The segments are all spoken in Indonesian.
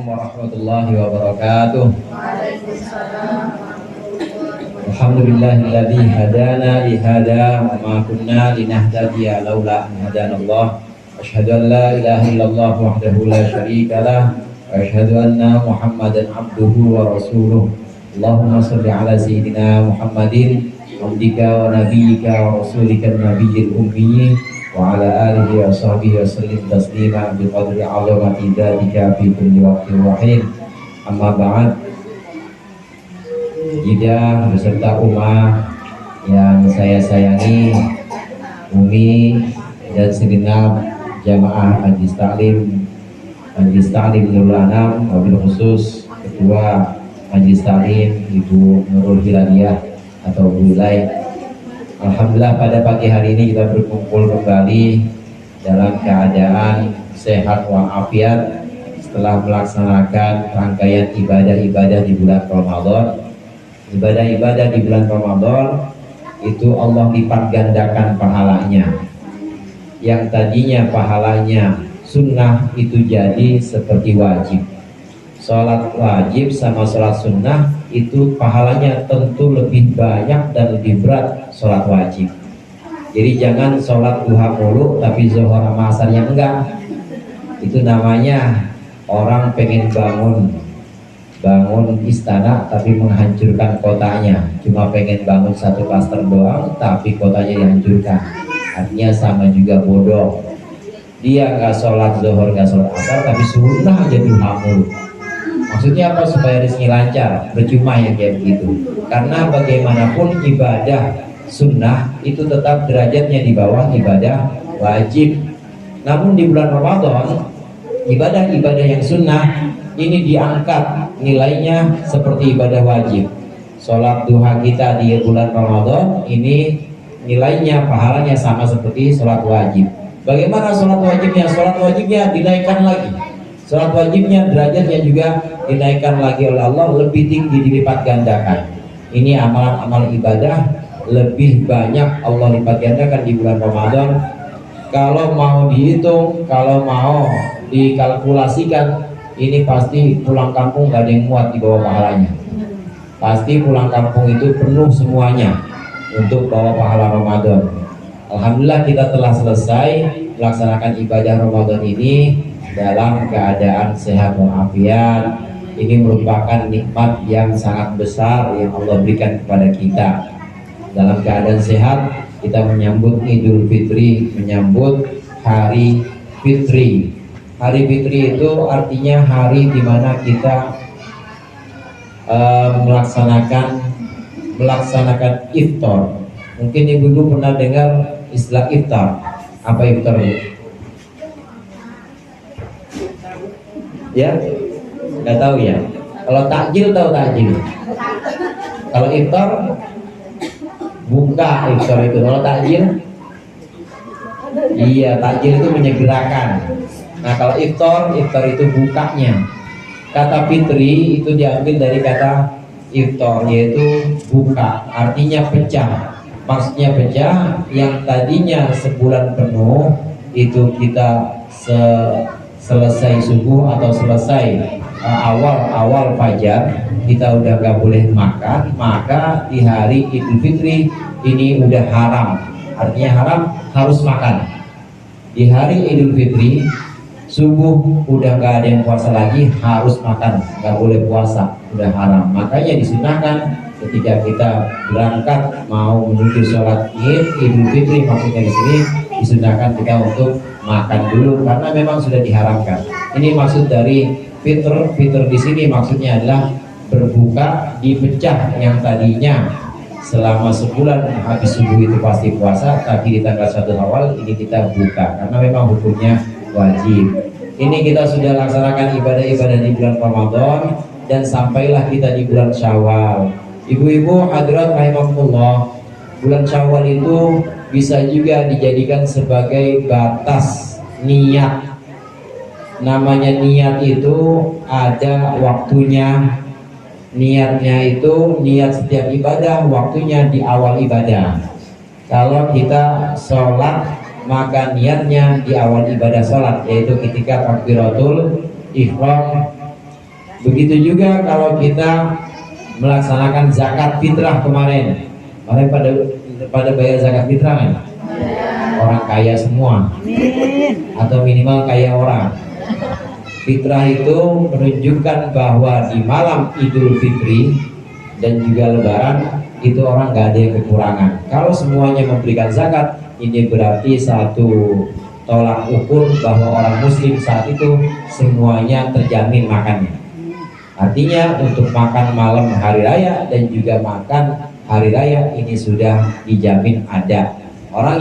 warahmatullahi wabarakatuh. Alhamdulillahilladzi hadana li hada wa ma kunna linahtadiya laula an hadanallah. Asyhadu an la ilaha illallah wahdahu la syarika lah wa asyhadu anna Muhammadan abduhu wa rasuluh. Allahumma shalli ala sayyidina Muhammadin abdika wa nabiyyika wa rasulika nabiyil ummi wa ala alihi wa sahbihi wa sallim taslima bi qadri 'azamati dzatika fi kulli waqtin wa hin. Amma ba'd. Jidah beserta umat yang saya sayangi, Umi dan segenap jamaah Majlis Ta'lim Nurul Anam, wabil khusus Ketua Majlis Ta'lim Ibu Nurul Hilaliyah atau Bu Hilai. Alhamdulillah pada pagi hari ini kita berkumpul kembali dalam keadaan sehat walafiat setelah melaksanakan rangkaian ibadah-ibadah di bulan Ramadan. Ibadah-ibadah di bulan Ramadan itu Allah lipat gandakan pahalanya. Yang tadinya pahalanya sunnah itu jadi seperti wajib. Sholat wajib sama sholat sunnah itu pahalanya tentu lebih banyak dan lebih berat sholat wajib. Jadi jangan sholat duha mulu tapi zuhur sama asarnya enggak. Itu namanya orang pengen bangun istana tapi menghancurkan kotanya. Cuma pengen bangun satu klaster doang tapi kotanya dihancurkan. Artinya sama juga bodoh. Dia nggak sholat zuhur nggak sholat asar tapi sunnah aja duha mulu. Maksudnya apa? Supaya rezeki lancar. Percuma yang kayak begitu. Karena bagaimanapun ibadah sunnah itu tetap derajatnya di bawah ibadah wajib. Namun di bulan Ramadan ibadah-ibadah yang sunnah ini diangkat nilainya seperti ibadah wajib. Sholat duha kita di bulan Ramadan ini nilainya pahalanya sama seperti sholat wajib. Bagaimana sholat wajibnya? Sholat wajibnya dinaikkan lagi. Sholat wajibnya derajatnya juga dinaikkan lagi oleh Allah, lebih tinggi, dilipat gandakan. Ini amalan-amalan ibadah lebih banyak Allah lipat gandakan di bulan Ramadan. Kalau mau dihitung, kalau mau dikalkulasikan, ini pasti pulang kampung gak ada yang muat di bawah pahalanya. Pasti pulang kampung itu penuh semuanya untuk bawa pahala Ramadan. Alhamdulillah kita telah selesai melaksanakan ibadah Ramadan ini dalam keadaan sehat walafiat. Ini merupakan nikmat yang sangat besar yang Allah berikan kepada kita. Dalam keadaan sehat kita menyambut Idul Fitri, menyambut Hari Fitri. Hari Fitri itu artinya hari di mana kita melaksanakan iftar. Mungkin ibu-ibu pernah dengar istilah iftar. Apa iftar itu? Ya, nggak tahu ya. Kalau takjil tahu takjil. Kalau iftar buka iftar itu. Kalau takjil, iya takjil itu menyegerakan. Nah kalau iftar itu bukanya. Kata fitri itu diambil dari kata iftar, yaitu buka. Artinya pecah. Maksudnya pecah yang tadinya sebulan penuh itu kita selesai subuh atau selesai awal fajar kita udah gak boleh makan, maka di hari Idul Fitri ini udah haram. Artinya haram, harus makan. Di hari Idul Fitri subuh udah gak ada yang puasa lagi, harus makan, gak boleh puasa, udah haram. Makanya disunahkan ketika kita berangkat mau menuju sholat Id Idul Fitri, maksudnya di sini disunahkan kita untuk makan dulu karena memang sudah diharamkan. Ini maksud dari fitr di sini maksudnya adalah berbuka, dipecah yang tadinya selama sebulan habis subuh itu pasti puasa, tapi di tanggal 1 awal ini kita buka karena memang hukumnya wajib. Ini kita sudah laksanakan ibadah-ibadah di bulan Ramadan dan sampailah kita di bulan Syawal. Ibu-ibu hadirat rahimakumullah, bulan Syawal itu bisa juga dijadikan sebagai batas niat. Namanya niat itu ada waktunya. Niatnya itu niat setiap ibadah waktunya di awal ibadah. Kalau kita sholat maka niatnya di awal ibadah sholat, yaitu ketika takbiratul ihram Begitu juga kalau kita melaksanakan zakat fitrah kemarin pada bayar zakat fitrah kan? Orang kaya semua atau minimal kaya orang. Fitrah itu menunjukkan bahwa di malam Idul Fitri dan juga Lebaran itu orang gak ada yang kekurangan. Kalau semuanya memberikan zakat, ini berarti satu tolak ukur bahwa orang muslim saat itu semuanya terjamin makannya. Artinya untuk makan malam hari raya dan juga makan hari raya ini sudah dijamin ada. Orang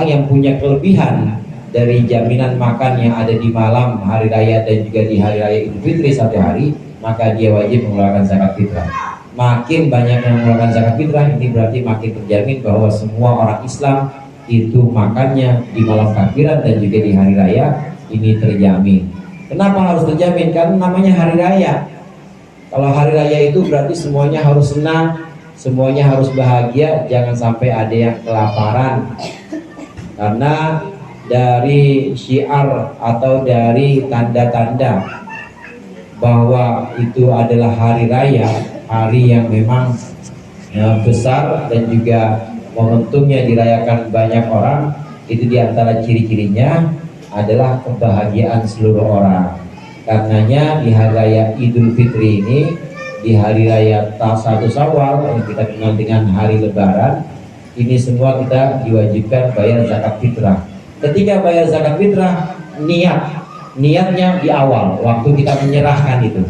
yang punya kelebihan dari jaminan makan yang ada di malam hari raya dan juga di hari raya Idul Fitri satu hari, maka dia wajib mengeluarkan zakat fitrah. Makin banyak yang mengeluarkan zakat fitrah, ini berarti makin terjamin bahwa semua orang Islam itu makannya di malam takbiran dan juga di hari raya ini terjamin. Kenapa harus terjamin? Karena namanya hari raya. Kalau hari raya itu berarti semuanya harus senang, semuanya harus bahagia, jangan sampai ada yang kelaparan. Karena dari syiar atau dari tanda-tanda bahwa itu adalah hari raya, hari yang memang besar dan juga momentumnya dirayakan banyak orang, itu diantara ciri-cirinya adalah kebahagiaan seluruh orang. Karenanya di hari raya Idul Fitri ini, di hari raya 1 Syawal yang kita kenal dengan hari Lebaran, ini semua kita diwajibkan bayar zakat fitrah. Ketika bayar zakat fitrah, niatnya di awal waktu kita menyerahkan itu,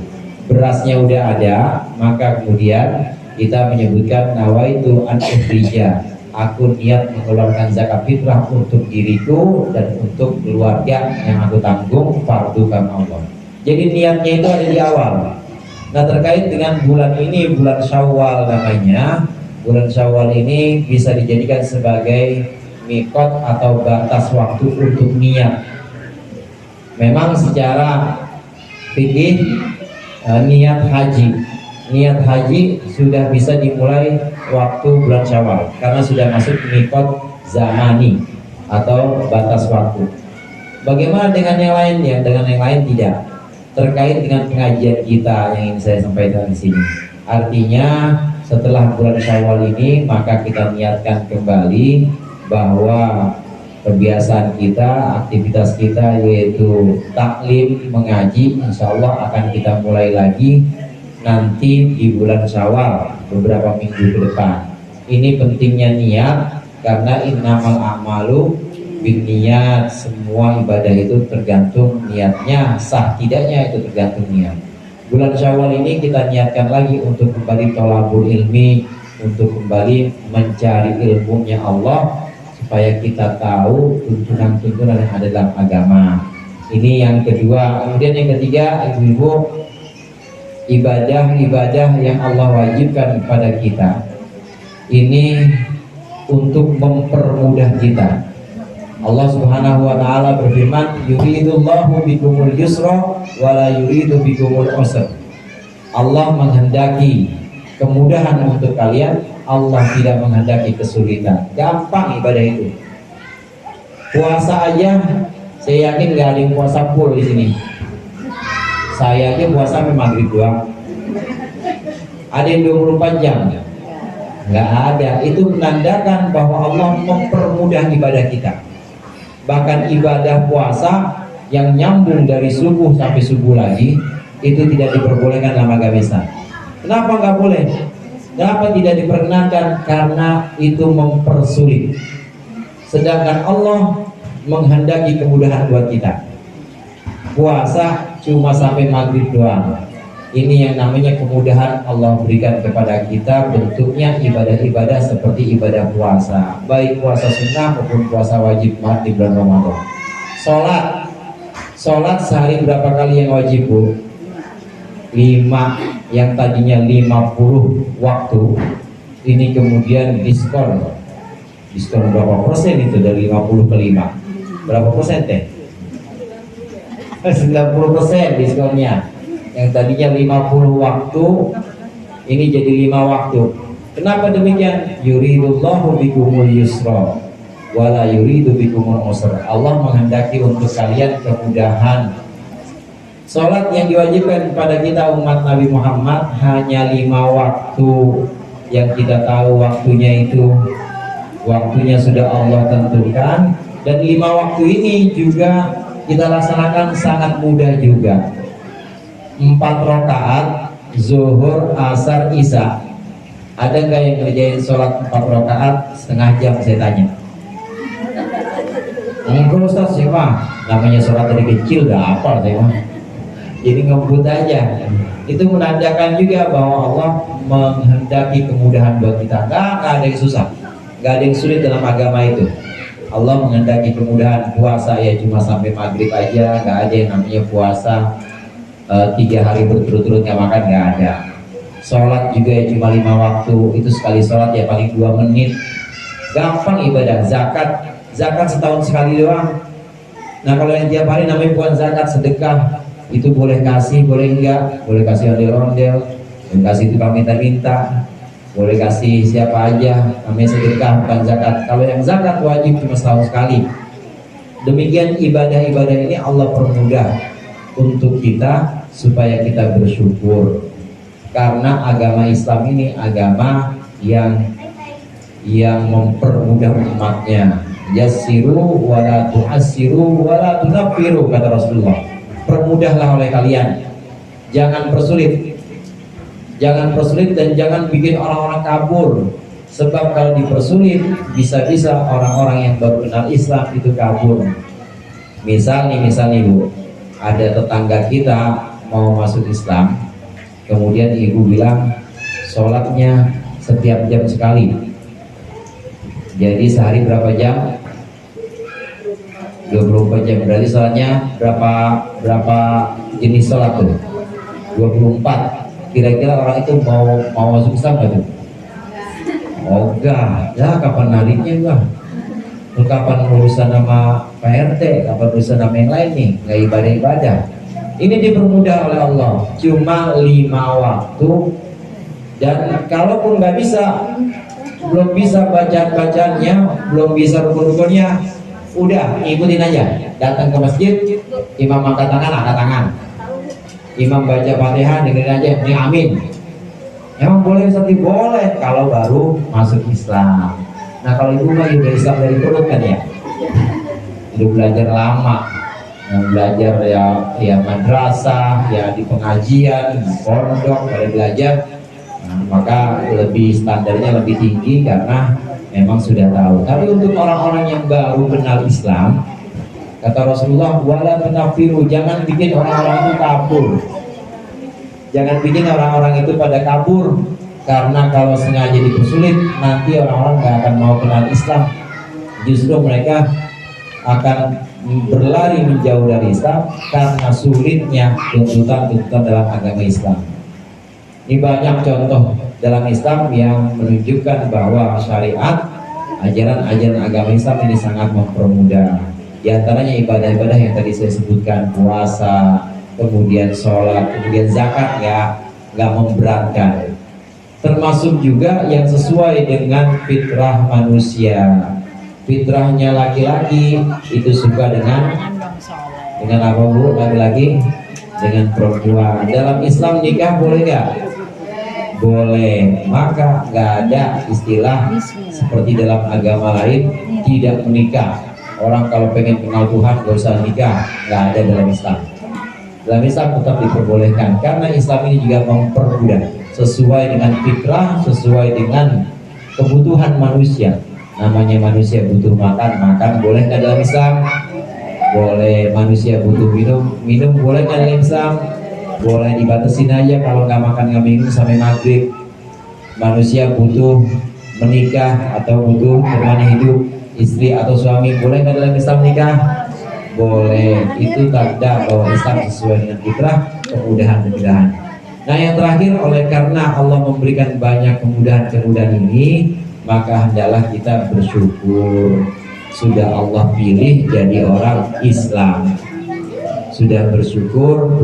berasnya udah ada, maka kemudian kita menyebutkan nawaitu an ukhrija, aku niat mengeluarkan zakat fitrah untuk diriku dan untuk keluarga yang aku tanggung fardu karena Allah. Jadi niatnya itu ada di awal. Nah, terkait dengan bulan ini, bulan Syawal namanya, bulan Syawal ini bisa dijadikan sebagai mikot atau batas waktu untuk niat. Memang secara fikih niat haji sudah bisa dimulai waktu bulan Syawal karena sudah masuk mikot zamani atau batas waktu. Bagaimana dengan yang lainnya? Dengan yang lain tidak. Terkait dengan pengajian kita yang ingin saya sampaikan di sini. Artinya setelah bulan Syawal ini maka kita niatkan kembali bahwa kebiasaan kita, aktivitas kita yaitu taklim, mengaji, insya Allah akan kita mulai lagi nanti di bulan Syawal beberapa minggu ke depan. Ini pentingnya niat karena innamal a'malu binniyat, semua ibadah itu tergantung niatnya, sah tidaknya itu tergantung niat. Bulan Syawal ini kita niatkan lagi untuk kembali thalabul ilmi, untuk kembali mencari ilmunya Allah supaya kita tahu tuntunan-tuntunan yang ada dalam agama. Ini yang kedua. Kemudian yang ketiga, ibu-ibu, ibadah-ibadah yang Allah wajibkan kepada kita ini untuk mempermudah kita. Allah Subhanahu wa taala berfirman, yuridullahu bikumul yusra wa la yuridu bikumul usra. Allah menghendaki kemudahan untuk kalian, Allah tidak menghendaki kesulitan. Gampang ibadah itu. Puasa aja, saya yakin gak ada yang puasa full di sini. Saya aja puasa sampai maghrib doang. Ada yang 24 jam? Nggak ada. Itu menandakan bahwa Allah mempermudah ibadah kita. Bahkan ibadah puasa yang nyambung dari subuh sampai subuh lagi itu tidak diperbolehkan dalam agama Islam. Kenapa nggak boleh? Kenapa tidak diperkenankan? Karena itu mempersulit. Sedangkan Allah menghendaki kemudahan buat kita. Puasa cuma sampai maghrib doang. Ini yang namanya kemudahan Allah berikan kepada kita, bentuknya ibadah-ibadah seperti ibadah puasa, baik puasa sunnah maupun puasa wajib di bulan Ramadan. Sholat sehari berapa kali yang wajib, Bu? 5, yang tadinya 50 waktu, ini kemudian diskon berapa persen itu dari 50 ke 5? Berapa persen teh? 90% diskonnya. Yang tadinya 50 waktu ini jadi 5 waktu. Kenapa demikian? Yuridullahu bikumul yusra wala yuridu bikumul usra. Allah menghendaki untuk kalian kemudahan. Sholat yang diwajibkan kepada kita umat Nabi Muhammad hanya 5 waktu yang kita tahu waktunya itu waktunya sudah Allah tentukan, dan 5 waktu ini juga kita laksanakan sangat mudah juga. 4 rakaat zuhur, asar, isya. Ada nggak yang ngerjain sholat 4 rakaat setengah jam? Saya tanya. Enggak Ustaz, sih mah namanya sholat dari kecil udah hafal saya mah. Jadi ngebut aja. Itu menandakan juga bahwa Allah menghendaki kemudahan buat kita. Nggak ada yang susah, nggak ada yang sulit dalam agama itu. Allah menghendaki kemudahan. Puasa ya cuma sampai maghrib aja, nggak ada yang namanya puasa 3 hari berturut-turut nggak makan, nggak ada. Sholat juga ya cuma 5 waktu, itu sekali sholat ya paling 2 menit. Gampang ibadah. Zakat setahun sekali doang. Nah kalau yang tiap hari namanya bukan zakat, sedekah. Itu boleh kasih, boleh enggak, boleh kasih ondel-ondel, boleh kasih tukang minta-minta, boleh kasih siapa aja, namanya sedekah bukan zakat. Kalau yang zakat wajib cuma setahun sekali. Demikian ibadah-ibadah ini Allah permudah untuk kita supaya kita bersyukur, karena agama Islam ini agama yang mempermudah umatnya. Yassiru wala tu'assiru wala tunaffiru, kata Rasulullah. Permudahlah oleh kalian, jangan persulit, dan jangan bikin orang-orang kabur. Sebab kalau dipersulit, bisa-bisa orang-orang yang baru kenal Islam itu kabur. Misal nih Bu, ada tetangga kita mau masuk Islam, kemudian ibu bilang sholatnya setiap jam sekali. Jadi sehari berapa jam? 24 jam. Berarti sholatnya berapa jenis sholat tuh? 24. Kira-kira orang itu mau masuk Islam nggak tuh? Oh enggak. Ya kapan nariknya gua? Kapan urusan nama PRT? Kapan urusan nama yang lain nih? Nggak ibadah-ibadah. Ini dipermudah oleh Allah. Cuma 5 waktu. Dan kalaupun nggak bisa, belum bisa bacaan-bacaannya, belum bisa rukun-rukunnya, udah ikutin aja. Datang ke masjid, imam angkat tangan. Imam baca Fatihah, dengerin aja, ini amin. Emang boleh seperti boleh kalau baru masuk Islam. Nah kalau ibu mah juga Islam dari perut kan ya, udah belajar lama, belajar ya madrasah, ya di pengajian, di pondok, pada belajar. Nah, maka lebih standarnya lebih tinggi karena memang sudah tahu. Tapi untuk orang-orang yang baru kenal Islam, kata Rasulullah, wala tunafiru, jangan bikin orang-orang itu kabur. Jangan bikin orang-orang itu pada kabur, karena kalau sengaja dipersulit, nanti orang-orang gak akan mau kenal Islam. Justru mereka akan berlari menjauh dari Islam karena sulitnya tuntutan-tuntutan dalam agama Islam. Ini banyak contoh dalam Islam yang menunjukkan bahwa syariat, ajaran-ajaran agama Islam ini sangat mempermudah. Di antaranya ibadah-ibadah yang tadi saya sebutkan, puasa, kemudian sholat, kemudian zakat, nggak memberatkan. Termasuk juga yang sesuai dengan fitrah manusia. Fitrahnya laki-laki itu suka dengan apa Bu? Laki-laki dengan perempuan. Dalam Islam nikah boleh nggak? Boleh. Maka nggak ada istilah seperti dalam agama lain tidak menikah. Orang kalau pengen kenal Tuhan nggak usah nikah, nggak ada dalam Islam. Dalam Islam tetap diperbolehkan karena Islam ini juga mempermudah sesuai dengan fitrah, sesuai dengan kebutuhan manusia. Namanya manusia butuh makan boleh nggak dalam Islam? Boleh. Manusia butuh minum boleh nggak dalam Islam? Boleh. Dibatasin aja, kalau nggak makan nggak minum sampai maghrib. Manusia butuh menikah atau butuh teman hidup, istri atau suami, boleh nggak dalam Islam nikah? Boleh. Itu tanda bahwa Islam sesuai dengan fitrah, kemudahan-kemudahan. Nah yang terakhir, oleh karena Allah memberikan banyak kemudahan-kemudahan ini, maka hendaklah kita bersyukur. Sudah Allah pilih jadi orang Islam, sudah bersyukur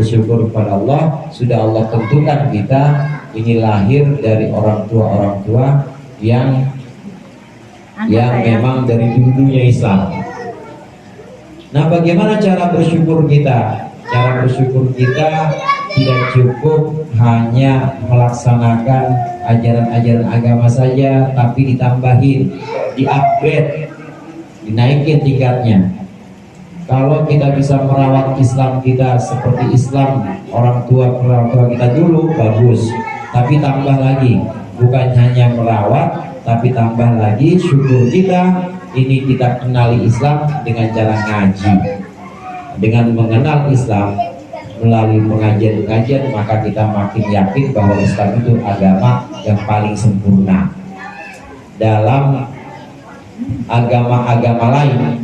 kepada Allah. Sudah Allah tentukan kita ini lahir dari orang tua yang memang dari dulunya Islam. Nah bagaimana cara bersyukur kita? Cara bersyukur kita tidak cukup hanya melaksanakan ajaran-ajaran agama saja, tapi ditambahin, di-upgrade, dinaikin tingkatnya. Kalau kita bisa merawat Islam kita seperti Islam orang tua kita dulu, bagus. Tapi tambah lagi, bukan hanya merawat, tapi tambah lagi syukur kita. Ini kita kenali Islam dengan cara ngaji. Dengan mengenal Islam melalui pengajian-pengajian, maka kita makin yakin bahwa Islam itu agama yang paling sempurna. Dalam agama-agama lain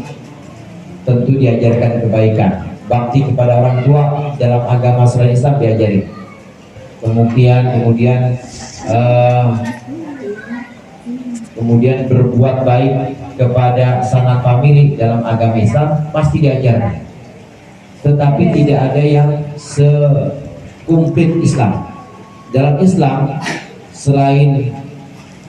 tentu diajarkan kebaikan, bakti kepada orang tua. Dalam agama selain Islam diajari. Kemudian berbuat baik kepada sanak famili dalam agama Islam pasti diajarkan. Tetapi tidak ada yang sekumplit Islam. Dalam Islam, selain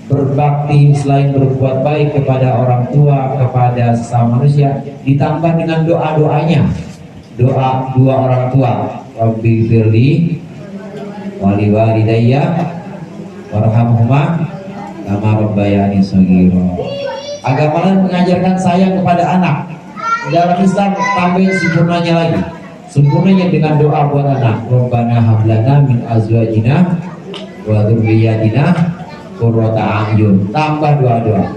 berbakti, selain berbuat baik kepada orang tua, kepada sesama manusia, ditambah dengan doa-doanya. Doa dua orang tua, Rabbi firli wali walidayya warhamhuma kama rabbayani shaghira. Agama lain mengajarkan sayang kepada anak. Dalam Islam tambahin sempurnanya lagi. Sempurnanya dengan doa buat anak. Rabbana hablana min azwajina wa dzurriyyatina qurrata a'yun. Tambah doa-doa.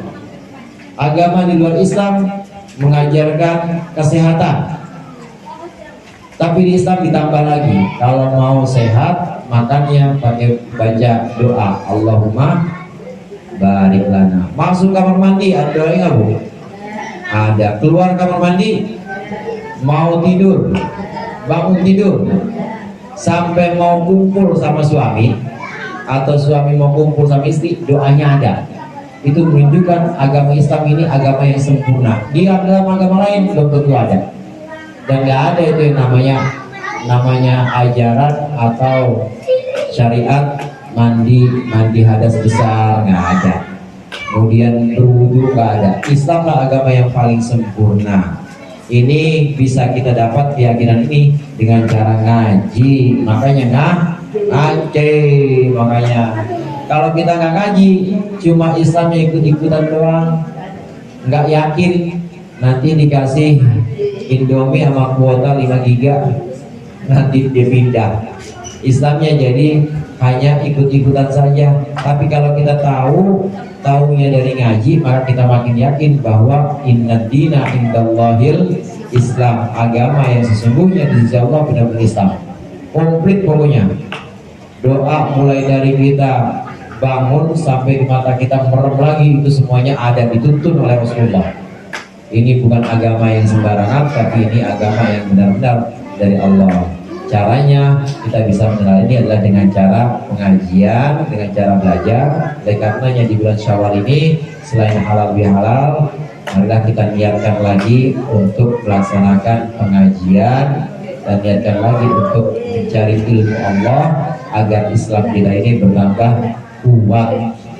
Agama di luar Islam mengajarkan kesehatan. Tapi di Islam ditambah lagi. Kalau mau sehat, makannya pakai baca doa. Allahumma barik lana. Masuk kamar mandi, ada doa nggak Bu? Ada. Keluar kamar mandi, mau tidur, bangun tidur, sampai mau kumpul sama suami atau suami mau kumpul sama istri, doanya ada. Itu menunjukkan agama Islam ini agama yang sempurna. Di dalam agama lain belum tentu ada, dan nggak ada itu yang namanya ajaran atau syariat mandi hadas besar, nggak ada. Kemudian berwudu, nggak ada. Islamlah agama yang paling sempurna. Ini bisa kita dapat keyakinan ini dengan cara ngaji. Makanya ngaji. Makanya kalau kita nggak ngaji, cuma Islamnya ikut-ikutan doang, nggak yakin, nanti dikasih Indomie sama kuota 5 giga, nanti dia pindah. Islamnya jadi hanya ikut-ikutan saja. Tapi kalau kita tahunya dari ngaji, maka kita makin yakin bahwa innad dina indallahil Islam, agama yang sesungguhnya di sisi Allah benar-benar Islam. Komplit pokoknya. Doa mulai dari kita bangun sampai di mata kita merem lagi, itu semuanya ada, dituntun oleh Rasulullah. Ini bukan agama yang sembarangan, tapi ini agama yang benar-benar dari Allah. Caranya kita bisa mengenal ini adalah dengan cara pengajian, dengan cara belajar. Oleh karenanya di bulan Syawal ini, selain halal bihalal, marilah kita niatkan lagi untuk melaksanakan pengajian dan niatkan lagi untuk mencari ilmu Allah agar Islam kita ini bertambah kuat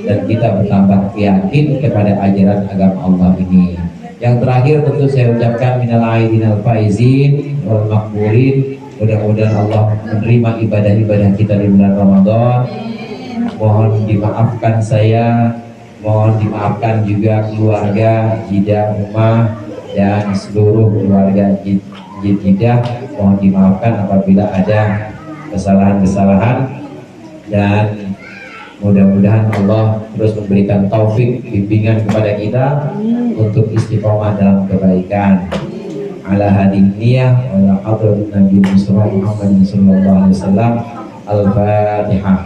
dan kita bertambah yakin kepada ajaran agama Allah ini. Yang terakhir tentu saya ucapkan minal aidin al faizin wal maqbulin. Mudah-mudahan Allah menerima ibadah-ibadah kita di bulan Ramadan. Mohon dimaafkan saya, mohon dimaafkan juga keluarga Jidah Umah dan seluruh keluarga Jidah. Mohon dimaafkan apabila ada kesalahan-kesalahan, dan mudah-mudahan Allah terus memberikan taufik bimbingan kepada kita untuk istiqomah dalam kebaikan. Ala hadin niyah wa ala hadratin Nabi Muhammad sallallahu alaihi wasallam. Al-Fatihah.